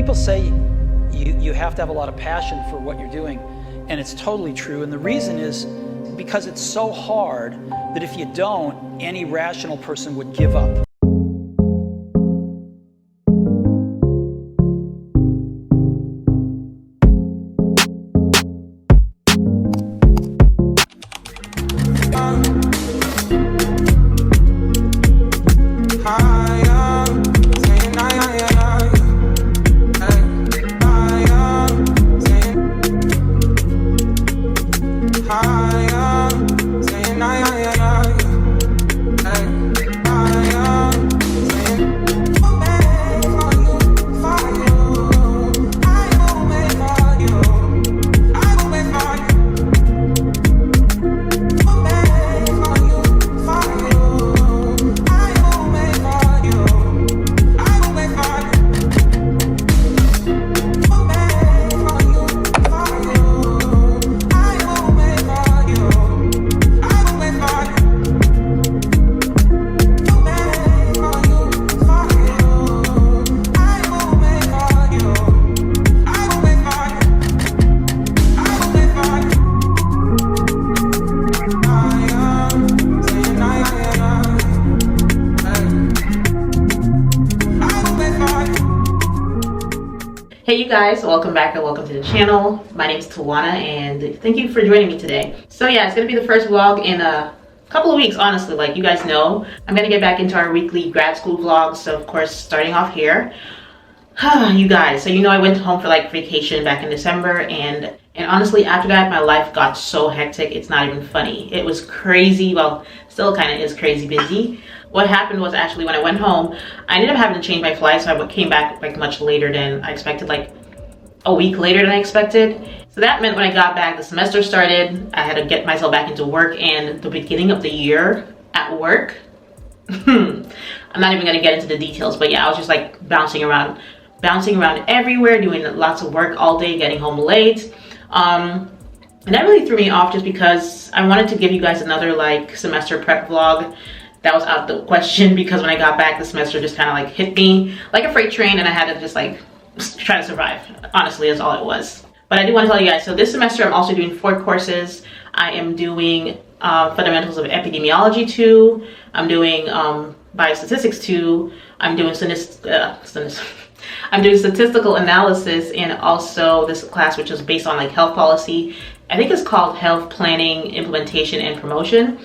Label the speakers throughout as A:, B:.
A: People say you have to have a lot of passion for what you're doing, and it's totally true. And the reason is because it's so hard that if you don't, any rational person would give up.
B: Hey you guys, welcome back and welcome to the channel. My name is Tawana and thank you for joining me today. So yeah, it's gonna be the first vlog in a couple of weeks, honestly. Like you guys know, I'm gonna get back into our weekly grad school vlogs. So of course, starting off here, you guys, so you know I went home for like vacation back in December, and honestly after that my life got so hectic it's not even funny. It was crazy, well still kind of is crazy busy. What happened was actually when I went home, I ended up having to change my flight, so I came back like much later than I expected, like a week later than I expected. So that meant when I got back, the semester started, I had to get myself back into work, and the beginning of the year at work, I'm not even gonna get into the details, but yeah, I was just like bouncing around everywhere, doing lots of work all day, getting home late. And that really threw me off just because I wanted to give you guys another like semester prep vlog. That was out the question because when I got back, the semester just kind of like hit me like a freight train, and I had to just like try to survive. Honestly, that's all it was. But I do want to tell you guys, so this semester I'm also doing 4 courses. I am doing fundamentals of epidemiology 2. I'm doing biostatistics 2. I'm doing I'm doing statistical analysis, and also this class which is based on like health policy. I think it's called health planning, implementation, and promotion.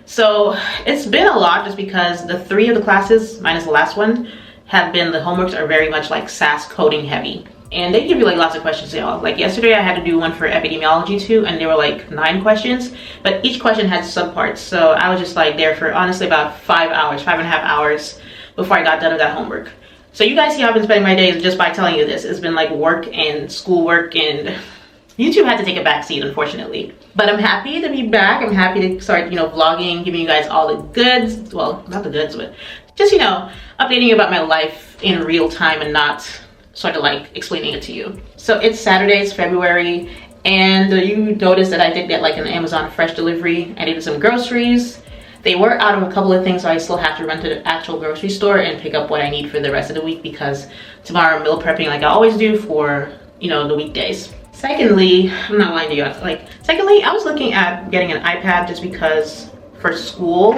B: So it's been a lot just because the 3 of the classes, minus the last one, have been, the homeworks are very much like SAS coding heavy. And they give you like lots of questions, y'all. Like yesterday I had to do one for epidemiology 2, and there were like 9 questions, but each question had subparts. So I was just like there for honestly about 5.5 hours before I got done with that homework. So you guys see how I've been spending my days just by telling you this. It's been like work and schoolwork, and YouTube had to take a back seat, unfortunately. But I'm happy to be back. I'm happy to start, you know, vlogging, giving you guys all the goods. Well, not the goods, but just, you know, updating you about my life in real time and not sort of like explaining it to you. So it's Saturday, it's February, and you noticed that I did get like an Amazon Fresh delivery. I needed some groceries. They were out of a couple of things, so I still have to run to the actual grocery store and pick up what I need for the rest of the week, because tomorrow I'm meal prepping like I always do for, you know, the weekdays. Secondly, I'm not lying to you, secondly, I was looking at getting an iPad just because for school,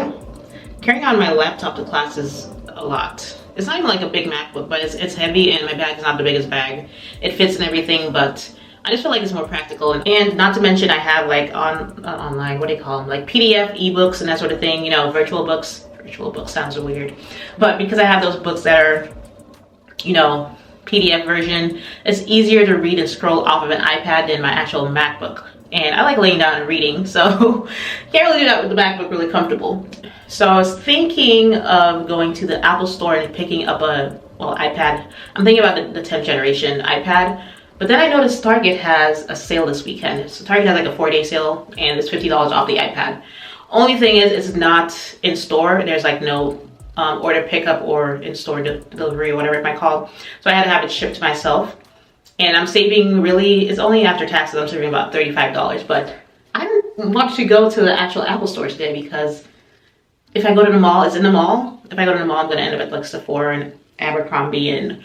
B: carrying on my laptop to class is a lot. It's not even like a big MacBook, but it's heavy, and my bag is not the biggest bag. It fits and everything, but I just feel like it's more practical. And not to mention I have like online, what do you call them? Like PDF, ebooks, and that sort of thing, you know, virtual books. Virtual books sounds weird. But because I have those books that are, you know, PDF version, it's easier to read and scroll off of an iPad than my actual MacBook. And I like laying down and reading, so can't really do that with the MacBook really comfortable. So I was thinking of going to the Apple store and picking up a, well, iPad. I'm thinking about the 10th generation iPad, but then I noticed Target has a sale this weekend. So Target has like a 4-day sale, and it's $50 off the iPad. Only thing is, it's not in store. There's like no order pickup or in-store delivery or whatever it might call. So I had to have it shipped to myself. And I'm saving, really, it's only after taxes, I'm saving about $35. But I don't want to go to the actual Apple store today, because if I go to the mall, it's in the mall. If I go to the mall, I'm going to end up at like Sephora and Abercrombie and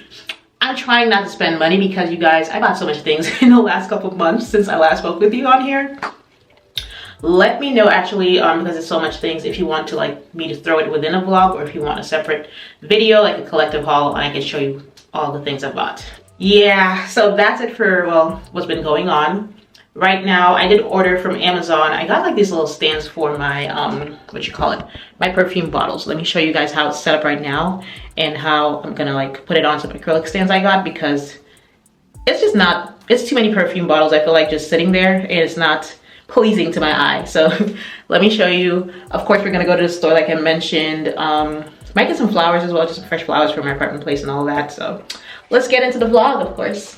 B: I'm trying not to spend money because you guys, I bought so much things in the last couple of months since I last spoke with you on here. Let me know actually, because it's so much things, if you want to like me to throw it within a vlog, or if you want a separate video, like a collective haul, and I can show you all the things I bought. Yeah, so that's it for, well, what's been going on. Right now, I did order from Amazon. I got like these little stands for my, my perfume bottles. Let me show you guys how it's set up right now and how I'm gonna like put it on some acrylic stands I got, because it's just not, it's too many perfume bottles. I feel like just sitting there, and it's not pleasing to my eye. So let me show you. Of course, we're gonna go to the store like I mentioned. Might get some flowers as well, just some fresh flowers for my apartment place and all that. So let's get into the vlog, of course.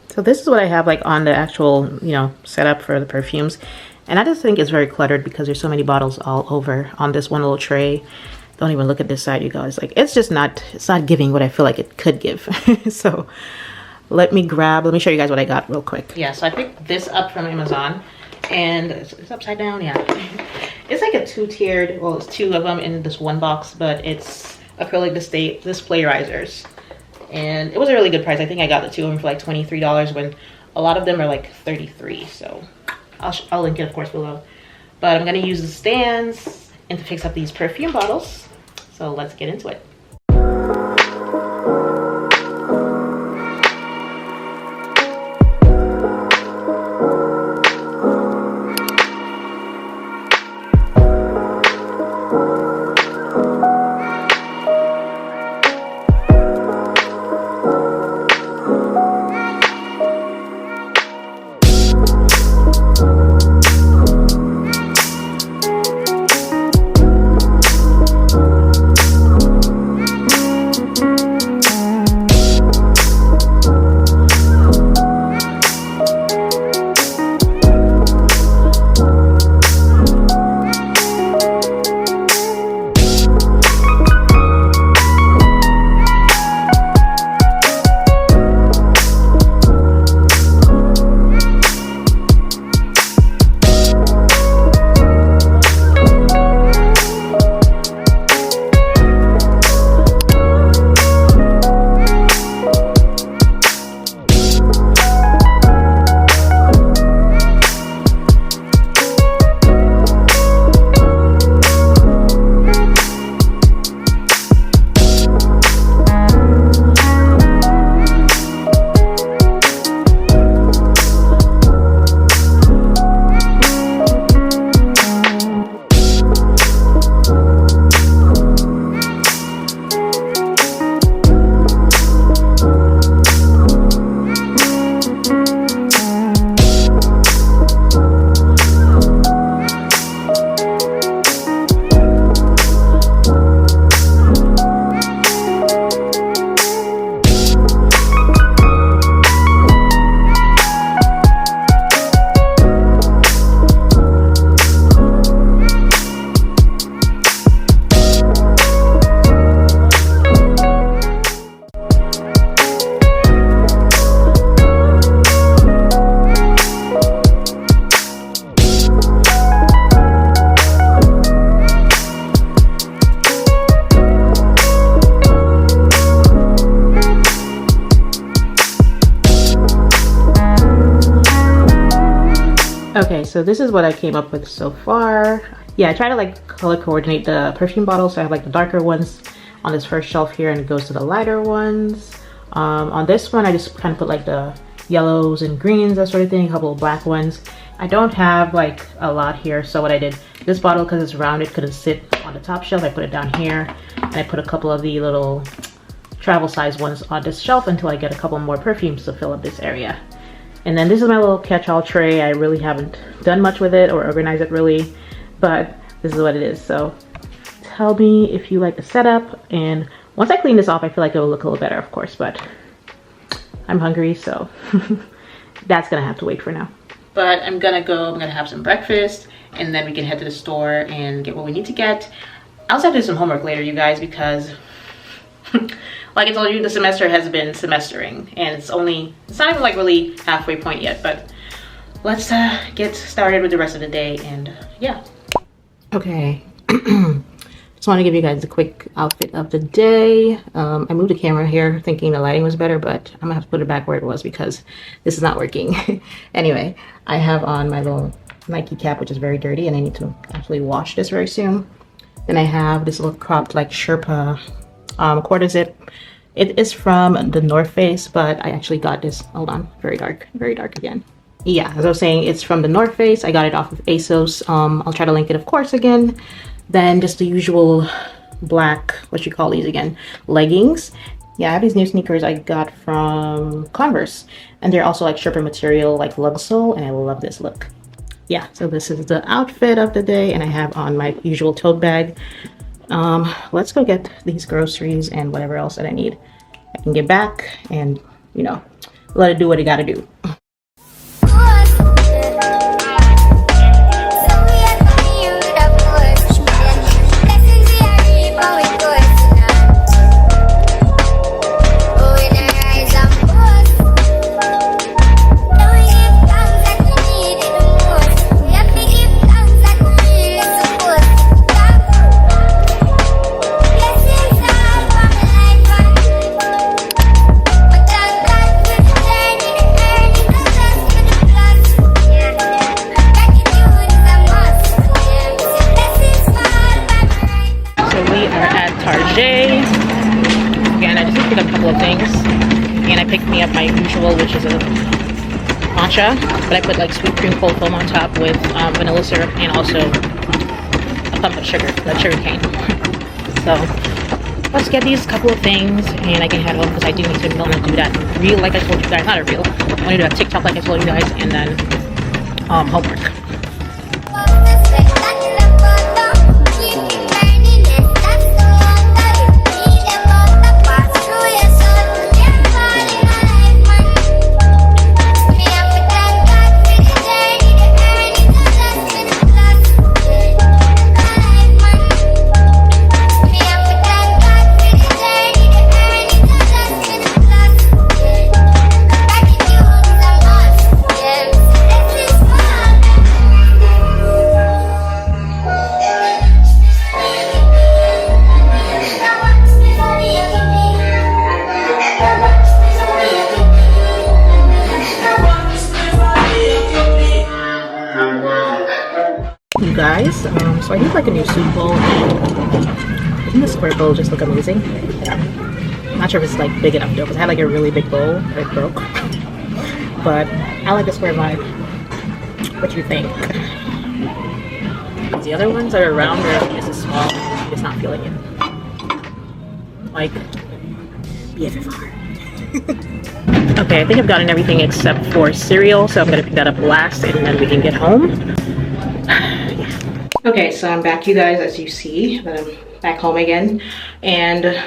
B: So this is what I have like on the actual, you know, setup for the perfumes. And I just think it's very cluttered because there's so many bottles all over on this one little tray. Don't even look at this side, you guys. Like, it's just not, it's not giving what I feel like it could give. So let me show you guys what I got real quick. Yeah, so I picked this up from Amazon. And it's upside down, yeah. It's like a two-tiered, well, it's two of them in this one box, but it's acrylic display risers. And it was a really good price. I think I got the two of them for like $23 when a lot of them are like $33. So I'll link it, of course, below. But I'm gonna use the stands and to fix up these perfume bottles. So let's get into it. Okay, so this is what I came up with so far. Yeah, I try to like color coordinate the perfume bottles. So I have like the darker ones on this first shelf here, and it goes to the lighter ones. On this one, I just kind of put like the yellows and greens, that sort of thing, a couple of black ones. I don't have like a lot here, so what I did, this bottle, because it's rounded, couldn't sit on the top shelf. I put it down here, and I put a couple of the little travel size ones on this shelf until I get a couple more perfumes to fill up this area. And then this is my little catch-all tray. I really haven't done much with it or organized it really, but this is what it is. So tell me if you like the setup, and once I clean this off, I feel like it will look a little better, of course, but I'm hungry, so that's gonna have to wait for now. But I'm gonna have some breakfast, and then we can head to the store and get what we need to get. I also have to do some homework later, you guys, because like I told you, the semester has been semestering, and it's not even like really halfway point yet, but let's get started with the rest of the day, and yeah. Okay, just want to give you guys a quick outfit of the day. I moved the camera here thinking the lighting was better, but I'm gonna have to put it back where it was because this is not working. Anyway, I have on my little Nike cap, which is very dirty, and I need to actually wash this very soon. Then I have this little cropped like sherpa quarter zip. It is from the North Face, but I actually got this, hold on, very dark again. Yeah, as I was saying, it's from the North Face. I got it off of ASOS. I'll try to link it, of course, again. Then just the usual black, what you call these again, leggings. Yeah, I have these new sneakers I got from Converse, and they're also like sherpa material, like lug sole, and I love this look. Yeah, so this is the outfit of the day, and I have on my usual tote bag. Let's go get these groceries and whatever else that I need. I can get back and, you know, let it do what it gotta do. Again, I just picked up a couple of things, and I picked me up my usual, which is a matcha, but I put like sweet cream cold foam on top with vanilla syrup and also a pump of sugar, like sugar cane. So let's get these couple of things, and I can head home because I do need to film and do that reel like I told you guys, not a reel. I want to do a TikTok like I told you guys, and then homework. You guys, so I need like a new soup bowl, and I think the square bowl just look amazing. I'm not sure if it's like big enough though, because I had like a really big bowl that it broke. But I like the square vibe. What do you think? The other ones are round, or this is small. I'm just not feeling it. Like BFFR. Okay, I think I've gotten everything except for cereal, so I'm gonna pick that up last, and then we can get home. Okay, so I'm back, you guys, as you see that I'm back home again, and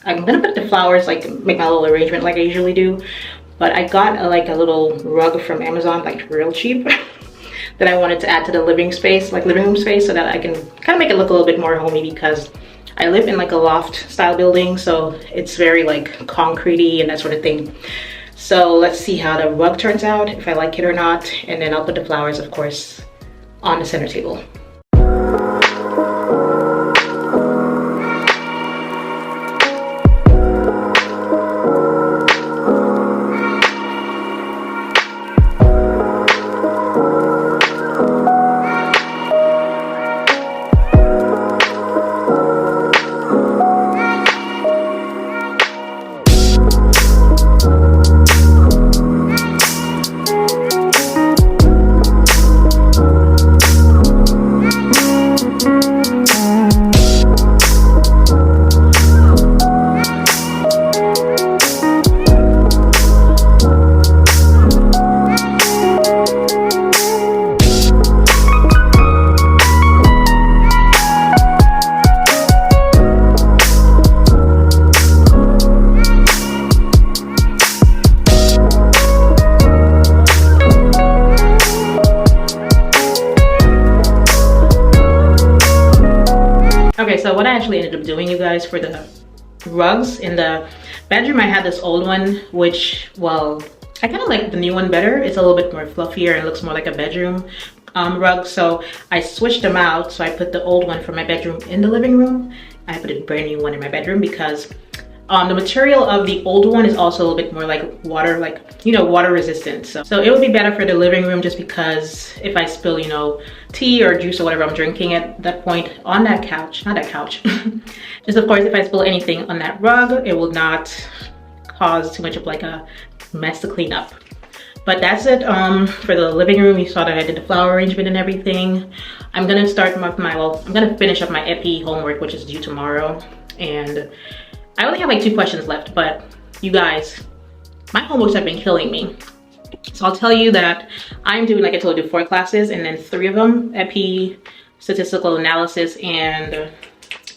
B: I'm gonna put the flowers, like make my little arrangement like I usually do, but I got like a little rug from Amazon, like real cheap, that I wanted to add to the living room space, so that I can kind of make it look a little bit more homey, because I live in like a loft style building, so it's very like concretey and that sort of thing. So let's see how the rug turns out, if I like it or not, and then I'll put the flowers, of course, on the center table. Okay, so what I actually ended up doing, you guys, for the rugs in the bedroom, I had this old one, which, well, I kind of like the new one better. It's a little bit more fluffier and looks more like a bedroom rugs, so I switched them out. So I put the old one from my bedroom in the living room. I put a brand new one in my bedroom because the material of the old one is also a little bit more like water, water resistant. So it would be better for the living room, just because if I spill, tea or juice or whatever I'm drinking at that point on that couch, not that couch, just of course if I spill anything on that rug, it will not cause too much of like a mess to clean up. But that's it for the living room. You saw that I did the flower arrangement and everything. I'm gonna start I'm gonna finish up my epi homework, which is due tomorrow. And I only have like 2 questions left, but you guys, my homeworks have been killing me. So I'll tell you that I'm doing, like I told you, 4 classes, and then 3 of them, epi, statistical analysis, and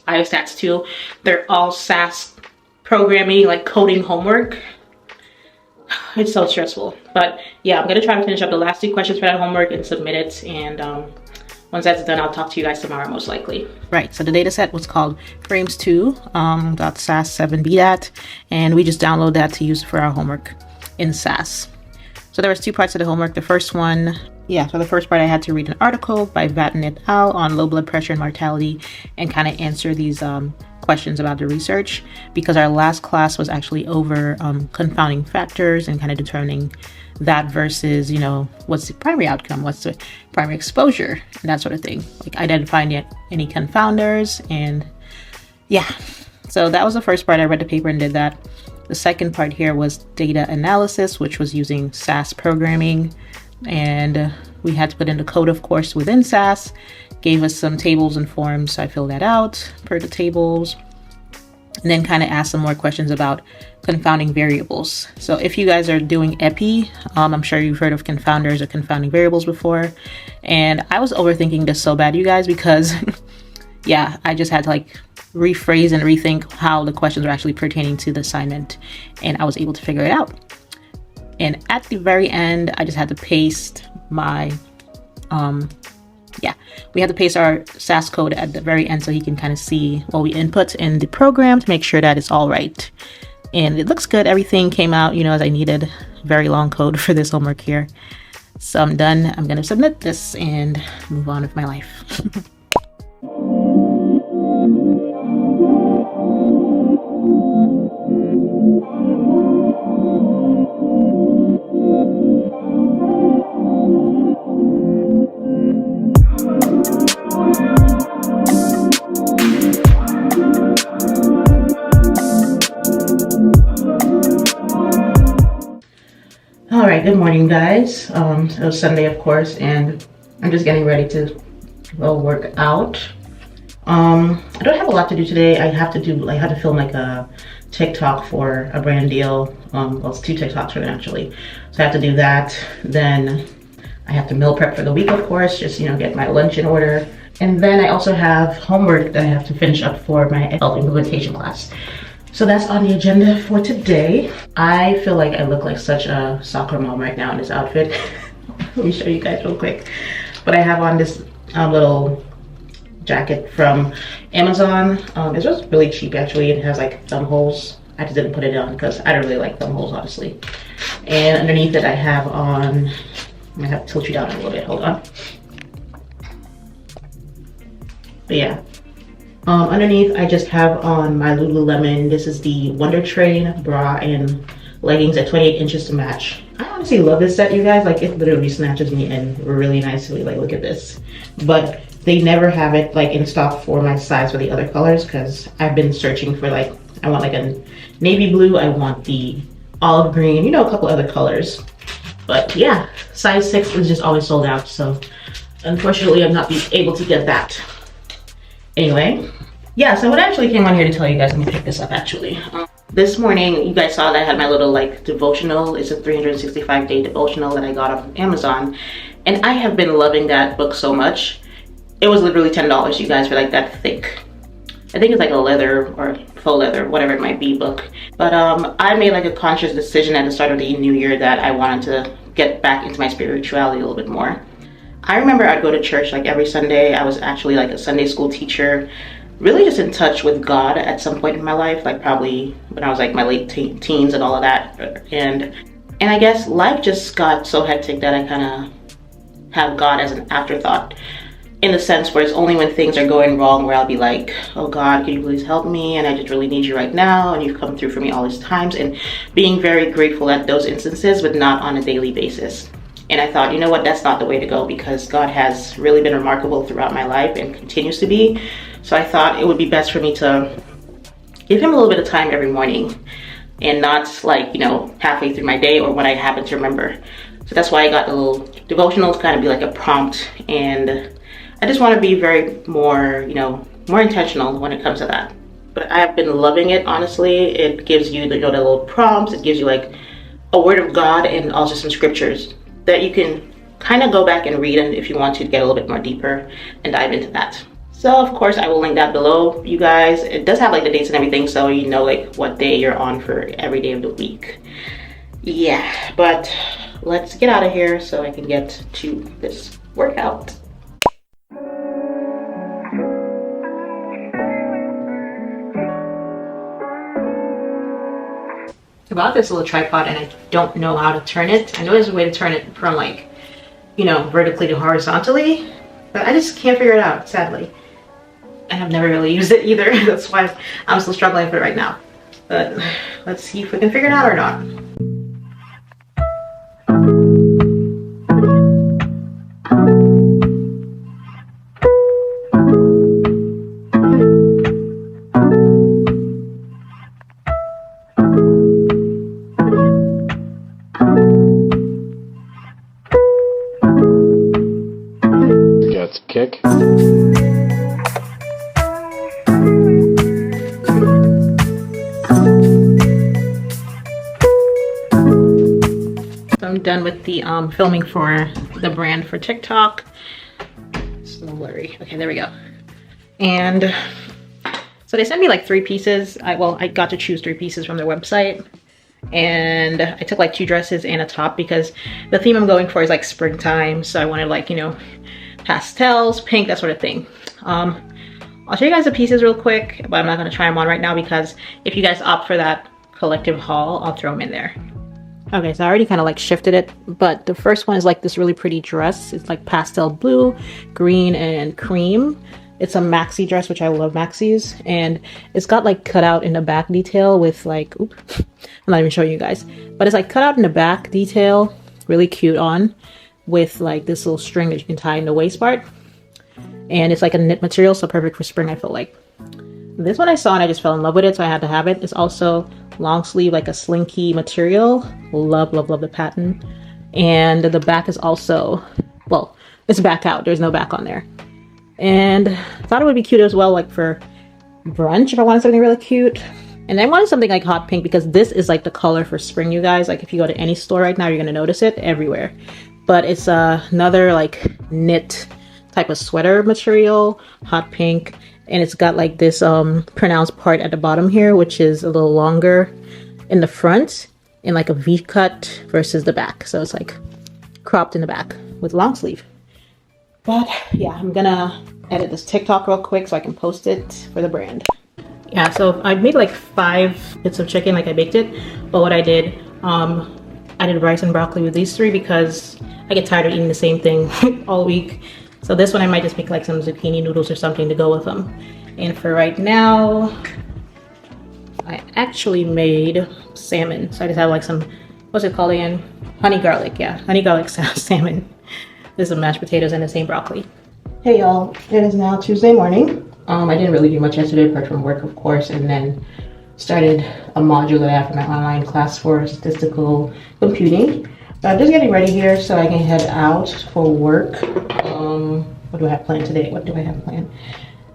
B: IOStats 2. They're all SAS programming, like coding homework. It's so stressful. But yeah, I'm gonna try to finish up the last 2 questions for that homework and submit it. And once that's done, I'll talk to you guys tomorrow, most likely. Right, so the data set was called frames2.sas7b.dat, and we just download that to use for our homework in SAS. So there was 2 parts of the homework. The first one, so the first part I had to read an article by Vatten et al. On low blood pressure and mortality and kind of answer these questions about the research, because our last class was actually over confounding factors and kind of determining that versus, what's the primary outcome, what's the primary exposure, and that sort of thing, like identifying any confounders. And yeah, so that was the first part. I read the paper and did that. The second part here was data analysis, which was using SAS programming, and we had to put in the code, of course, within SAS. Gave us some tables and forms, so I filled that out per the tables, and then kind of asked some more questions about confounding variables. So if you guys are doing epi, I'm sure you've heard of confounders or confounding variables before, and I was overthinking this so bad, you guys, because yeah, I just had to like rephrase and rethink how the questions were actually pertaining to the assignment, and I was able to figure it out. And at the very end, I just had to paste my we had to paste our SAS code at the very end so he can kind of see what we input in the program to make sure that it's all right. And it looks good. Everything came out, as I needed. Very long code for this homework here. So I'm done. I'm going to submit this and move on with my life. Alright, good morning guys. It was Sunday, of course, and I'm just getting ready to go work out. I don't have a lot to do today. I had to film like a TikTok for a brand deal. Well, it's 2 TikToks for them actually. So I have to do that. Then I have to meal prep for the week, of course, just get my lunch in order. And then I also have homework that I have to finish up for my health implementation class. So that's on the agenda for today. I feel like I look like such a soccer mom right now in this outfit. Let me show you guys real quick. But I have on this little jacket from Amazon. It's just really cheap actually. It has like thumb holes. I just didn't put it on because I don't really like thumb holes, honestly. And underneath it I have on, I'm gonna have to tilt you down a little bit, hold on. But yeah. Underneath, I just have on my Lululemon. This is the Wonder Train bra and leggings at 28 inches to match. I honestly love this set, you guys. Like, it literally snatches me in really nicely. Like, look at this. But they never have it like in stock for my size for the other colors, because I've been searching for like, I want like a navy blue, I want the olive green, a couple other colors. But yeah, size 6 is just always sold out. So unfortunately, I'm not able to get that. Anyway, yeah, so what I actually came on here to tell you guys, let me pick this up actually. This morning, you guys saw that I had my little like devotional. It's a 365-day devotional that I got off of Amazon. And I have been loving that book so much. It was literally $10, you guys, for like that thick, I think it's like a leather or faux leather, whatever it might be, book. But I made like a conscious decision at the start of the new year that I wanted to get back into my spirituality a little bit more. I remember I'd go to church like every Sunday. I was actually like a Sunday school teacher, really just in touch with God at some point in my life, like probably when I was like my late teens and all of that. And I guess life just got so hectic that I kind of have God as an afterthought, in the sense where it's only when things are going wrong where I'll be like, oh God, can you please help me? And I just really need you right now. And you've come through for me all these times, and being very grateful at those instances, but not on a daily basis. And I thought, you know what, that's not the way to go, because God has really been remarkable throughout my life and continues to be. So I thought it would be best for me to give him a little bit of time every morning, and not like, you know, halfway through my day or when I happen to remember. So that's why I got the little devotional to kind of be like a prompt, and I just want to be very more, you know, more intentional when it comes to that. But I've been loving it, honestly. It gives you, you know, the little prompts. It gives you like a word of God and also some scriptures that you can kind of go back and read, and if you want to get a little bit more deeper and dive into that. So of course I will link that below, you guys. It does have like the dates and everything, so you know like what day you're on for every day of the week. Yeah, but let's get out of here so I can get to this workout. About this little tripod, and I don't know how to turn it. I know there's a way to turn it from like, you know, vertically to horizontally, but I just can't figure it out, sadly. And I've never really used it either. That's why I'm still struggling with it right now. But let's see if we can figure it out or not.
C: Kick.
B: I'm done with the filming for the brand for TikTok. It's a little blurry. Okay, there we go. And so they sent me like 3 pieces. I got to choose 3 pieces from their website. And I took like 2 dresses and a top, because the theme I'm going for is like springtime. So I wanted like, you know, pastels, pink, that sort of thing. I'll show you guys the pieces real quick, but I'm not gonna try them on right now, because if you guys opt for that collective haul, I'll throw them in there. Okay, so I already kind of like shifted it, but the first one is like this really pretty dress. It's like pastel blue, green, and cream. It's a maxi dress, which I love maxis, and it's got like cut out in the back detail with like, oops, I'm not even showing you guys, but it's like cut out in the back detail, really cute on, with like this little string that you can tie in the waist part. And it's like a knit material, so perfect for spring, I feel like. This one I saw and I just fell in love with it, so I had to have it. It's also long sleeve, like a slinky material. Love, love, love the pattern. And the back is also, well, it's back out. There's no back on there. And I thought it would be cute as well, like for brunch if I wanted something really cute. And I wanted something like hot pink, because this is like the color for spring, you guys. Like if you go to any store right now, you're gonna notice it everywhere. But it's another like knit type of sweater material, hot pink. And it's got like this pronounced part at the bottom here, which is a little longer in the front, in like a V cut versus the back. So it's like cropped in the back with long sleeve. But yeah, I'm gonna edit this TikTok real quick so I can post it for the brand. Yeah, so I made like 5 bits of chicken, like I baked it. But what I did, I did rice and broccoli with these 3 because I get tired of eating the same thing all week. So this one I might just make like some zucchini noodles or something to go with them. And for right now, I actually made salmon. So I just have like some, what's it called again? Honey garlic, yeah. Honey garlic salmon. There's some mashed potatoes and the same broccoli. Hey y'all, it is now Tuesday morning. I didn't really do much yesterday apart from work, of course, and then started a module that I have for my online class for statistical computing. But I'm just getting ready here so I can head out for work. What do I have planned today? What do I have planned?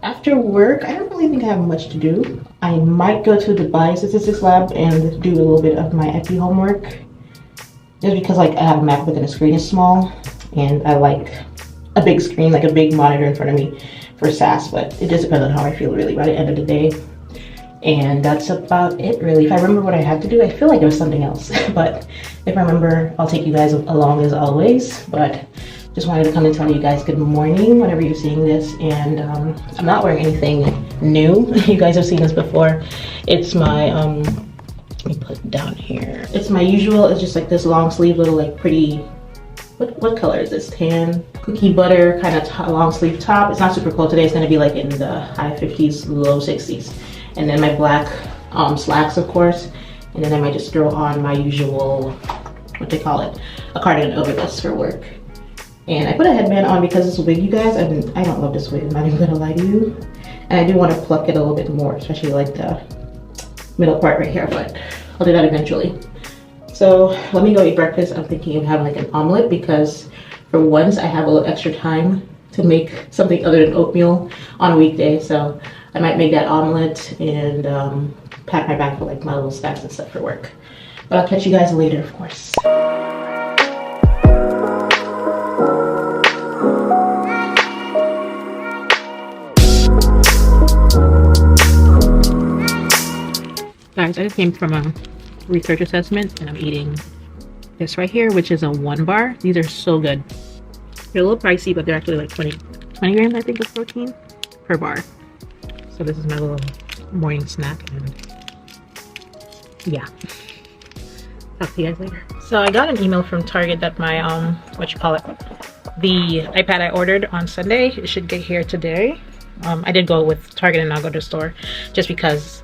B: After work, I don't really think I have much to do. I might go to the biostatistics lab and do a little bit of my epi homework. Just because like I have a MacBook and the screen is small, and I like a big screen, like a big monitor in front of me for SAS, but it just depends on how I feel really by the end of the day. And that's about it really. If I remember what I had to do, I feel like there was something else, but if I remember, I'll take you guys along as always. But just wanted to come and tell you guys good morning whenever you're seeing this. And I'm not wearing anything new. You guys have seen this before. It's my, let me put it down here. It's my usual, it's just like this long sleeve little like pretty what color is this? Tan, cookie butter, kind of long sleeve top. It's not super cold today. It's gonna be like in the high 50s, low 60s. And then my black slacks, of course. And then I might just throw on my usual, what they call it, a cardigan over this for work. And I put a headband on because this wig, you guys, I don't love this wig, I'm not even gonna lie to you. And I do want to pluck it a little bit more, especially like the middle part right here, but I'll do that eventually. So let me go eat breakfast. I'm thinking of having like an omelet because for once I have a little extra time to make something other than oatmeal on a weekday. So I might make that omelet and pack my bag for like my little snacks and stuff for work. But I'll catch you guys later, of course. Guys, I just came from a research assessment and I'm eating this right here, which is a 1 bar. These are so good. They're a little pricey, but they're actually like 20 grams, I think, of protein per bar. So this is my little morning snack, and yeah. Talk to you guys later. So I got an email from Target that my the iPad I ordered on Sunday, it should get here today. I did go with Target and not go to the store just because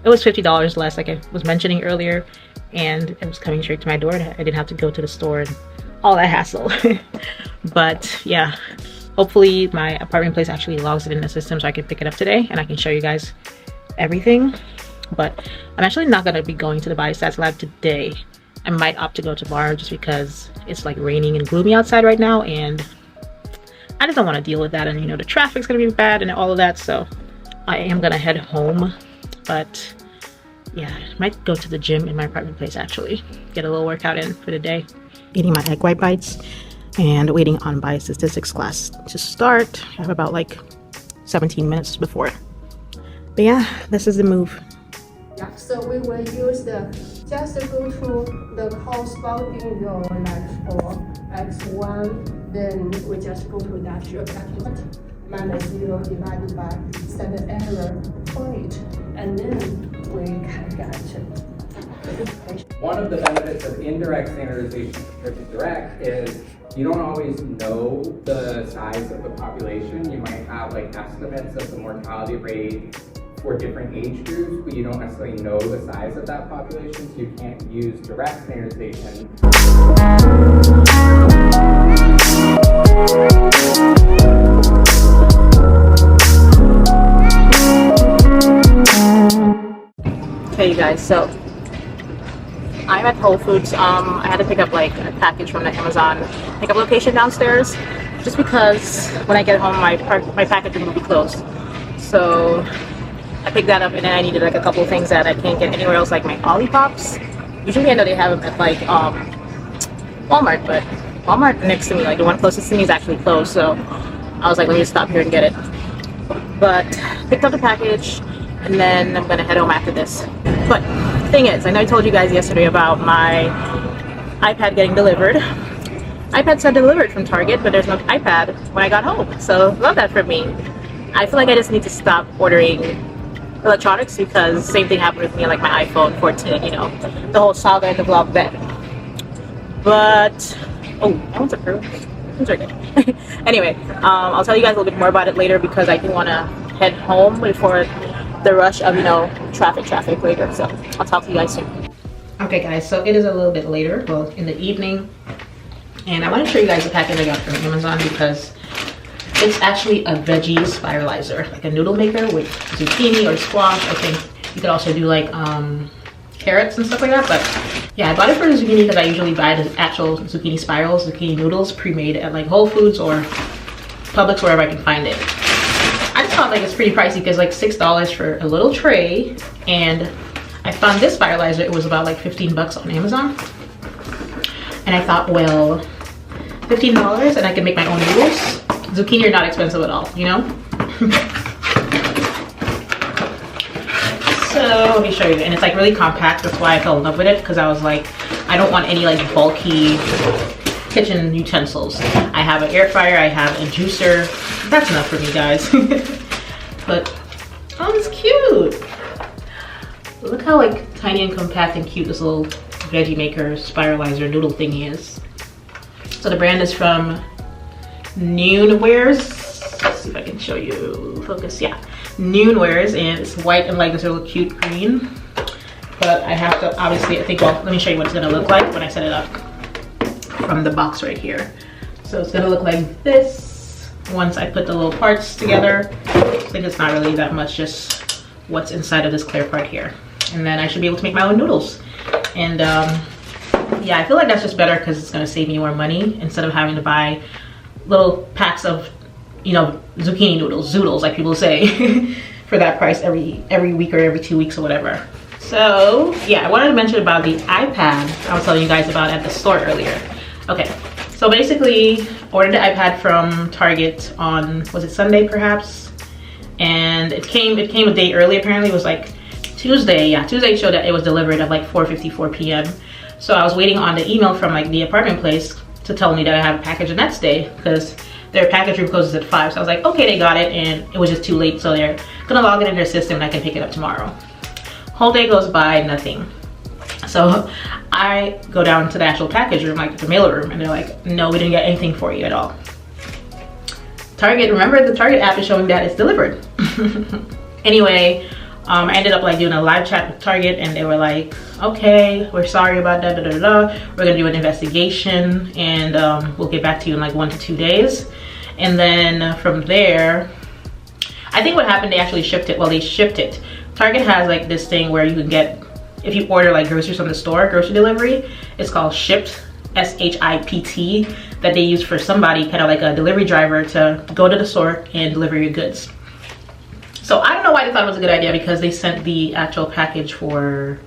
B: it was $50 less, like I was mentioning earlier, and it was coming straight to my door. I didn't have to go to the store and all that hassle. But yeah, hopefully my apartment place actually logs it in the system so I can pick it up today and I can show you guys everything. But I'm actually not going to be going to the body stats lab today. I might opt to go tomorrow just because it's like raining and gloomy outside right now, and I just don't want to deal with that, and you know the traffic's going to be bad and all of that, so I am going to head home. But yeah, I might go to the gym in my apartment place actually, get a little workout in for the day. Eating my egg white bites and waiting on biostatistics class to start. I have about like 17 minutes before. But yeah, this is the move.
D: Yeah, so we will use just go to the corresponding row like for x1, then we just go to that bracket minus 0 divided by set the error point, and then we can get the equation.
E: One of the benefits of indirect standardization compared to direct is you don't always know the size of the population. You might have like estimates of the mortality rate for different age groups, but you don't necessarily know the size of that population, so you can't use direct standardization.
B: Okay, you guys, so I'm at Whole Foods. I had to pick up like a package from the Amazon pickup location downstairs, just because when I get home my package will be closed. So I picked that up, and then I needed like a couple of things that I can't get anywhere else, like my Olippops. Usually I know they have them at like Walmart, but Walmart next to me, like the one closest to me, is actually closed. So I was like, let me just stop here and get it. But picked up the package, and then I'm gonna head home after this. But thing is, I know I told you guys yesterday about my iPad getting delivered. iPad said delivered from Target, but there's no iPad when I got home. So love that for me. I feel like I just need to stop ordering electronics, because same thing happened with me, like my iPhone 14, you know, the whole saga and the vlog then. But oh, that one's approved. Those are good. Anyway, I'll tell you guys a little bit more about it later, because I do want to head home before the rush of, you know, traffic later. So I'll talk to you guys soon. Okay guys, so it is a little bit later, well, in the evening, and I want to show you guys the package I got from Amazon, because it's actually a veggie spiralizer, like a noodle maker with zucchini or squash. I think you could also do like carrots and stuff like that. But yeah, I bought it for the zucchini because I usually buy the actual zucchini spirals, zucchini noodles, pre-made at like Whole Foods or Publix, wherever I can find it. I just thought like it's pretty pricey, because like $6 for a little tray, and I found this spiralizer, it was about like 15 bucks on Amazon. And I thought, well, $15 and I can make my own noodles. Zucchini are not expensive at all, you know? So let me show you. And it's like really compact. That's why I fell in love with it, because I was like, I don't want any like bulky kitchen utensils. I have an air fryer, I have a juicer. That's enough for me, guys. But oh, it's cute. Look how like tiny and compact and cute this little veggie maker spiralizer noodle thingy is. So the brand is from Noonwares. Let's see if I can show you, focus, yeah. Noonwares, and it's white and like this little cute green. But I have to, obviously, I think, well, let me show you what it's gonna look like when I set it up from the box right here. So it's gonna look like this once I put the little parts together. I think it's not really that much, just what's inside of this clear part here. And then I should be able to make my own noodles. And yeah, I feel like that's just better because it's gonna save me more money instead of having to buy little packs of, you know, zucchini noodles, zoodles, like people say, for that price every week or every 2 weeks or whatever. So yeah, I wanted to mention about the iPad I was telling you guys about at the store earlier. Okay, so basically ordered the iPad from Target on, was it Sunday perhaps? And it came a day early apparently. It was like Tuesday. Yeah, Tuesday showed that it was delivered at like 4:54 p.m. So I was waiting on the email from like the apartment place to tell me that I have a package the next day because their package room closes at 5. So I was like, okay, they got it, and it was just too late, so they're gonna log it in their system and I can pick it up tomorrow. Whole day goes by, nothing. So I go down to the actual package room, like the mail room, and they're like, no, we didn't get anything for you at all. Target, remember the Target app is showing that it's delivered. Anyway, I ended up like doing a live chat with Target, and they were like, okay, we're sorry about that, we're gonna do an investigation, and we'll get back to you in like 1 to 2 days. And then from there, I think what happened, they actually shipped it. Well, they shipped it. Target has like this thing where you can get, if you order like groceries from the store, grocery delivery, it's called Shipt, S-H-I-P-T, that they use for somebody, kind of like a delivery driver, to go to the store and deliver your goods. So I don't know why they thought it was a good idea, because they sent the actual package for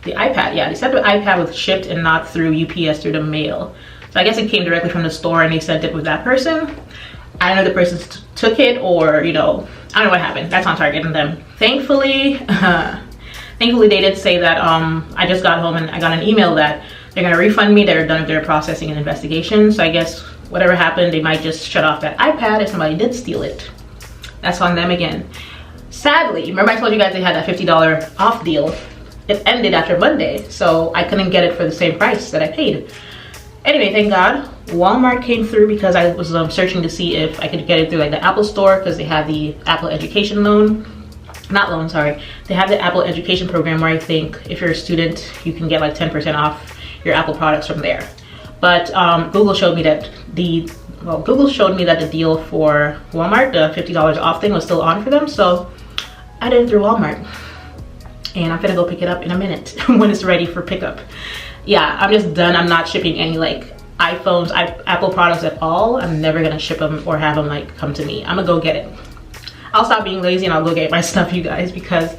B: the iPad. Yeah, they sent the iPad with Shipt and not through UPS, through the mail. So I guess it came directly from the store and they sent it with that person. I don't know if the person took it, or, you know, I don't know what happened. That's on Target and them. Thankfully, thankfully they did say that I just got home and I got an email that they're gonna refund me. They're done with their processing and investigation. So I guess whatever happened, they might just shut off that iPad if somebody did steal it. That's on them again. Sadly, remember I told you guys they had that $50 off deal? It ended after Monday, so I couldn't get it for the same price that I paid. Anyway, thank God, Walmart came through, because I was searching to see if I could get it through like the Apple store, because they have the Apple education loan. Not loan, sorry. They have the Apple education program where I think if you're a student, you can get like 10% off your Apple products from there. But Google showed me that the deal for Walmart, the $50 off thing, was still on for them. So I did it through Walmart. And I'm gonna go pick it up in a minute when it's ready for pickup. Yeah, I'm just done. I'm not shipping any like iPhones, Apple products at all. I'm never gonna ship them or have them like come to me. I'm gonna go get it. I'll stop being lazy and I'll go get my stuff, you guys, because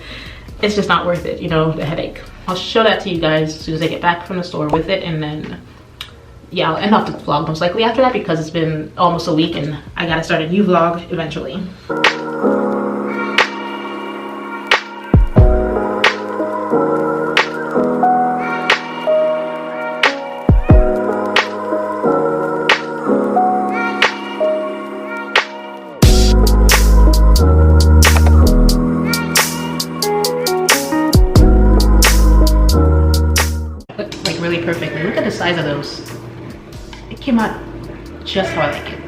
B: it's just not worth it, you know, the headache. I'll show that to you guys as soon as I get back from the store with it, and then yeah, I'll end off the vlog most likely after that, because it's been almost a week and I gotta start a new vlog eventually. Really perfectly. Look at the size of those. It came out just how I like it.